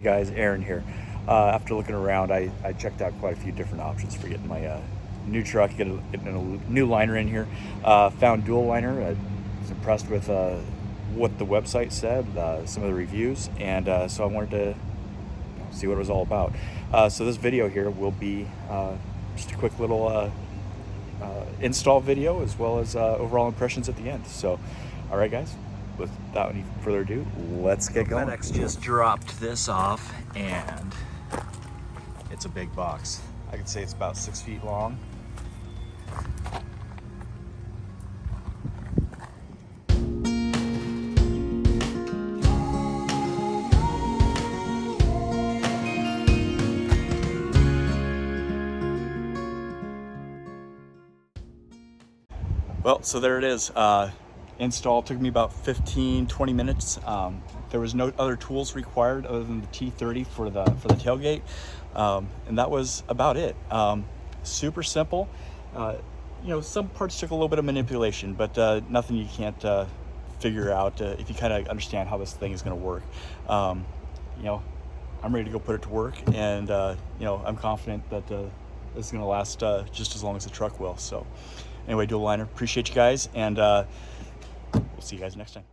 Guys, Aaron here. After looking around, I checked out quite a few different options for getting my new truck, getting a new liner in here. Found dual liner. I was impressed with what the website said, some of the reviews, and so I wanted to see what it was all about. So this video here will be just a quick little install video as well as overall impressions at the end. So, all right, guys. Without any further ado, let's get going. FedEx just dropped this off, and it's a big box. I could say it's about 6 feet long. Well, so there it is. Install took me about 15-20 minutes. There was no other tools required other than the T30 for the tailgate, and that was about it. Super simple. Some parts took a little bit of manipulation, but nothing you can't figure out if you kind of understand how this thing is going to work. I'm ready to go put it to work, and I'm confident that this is going to last just as long as the truck will. So anyway, dual liner, appreciate you guys, and we'll see you guys next time.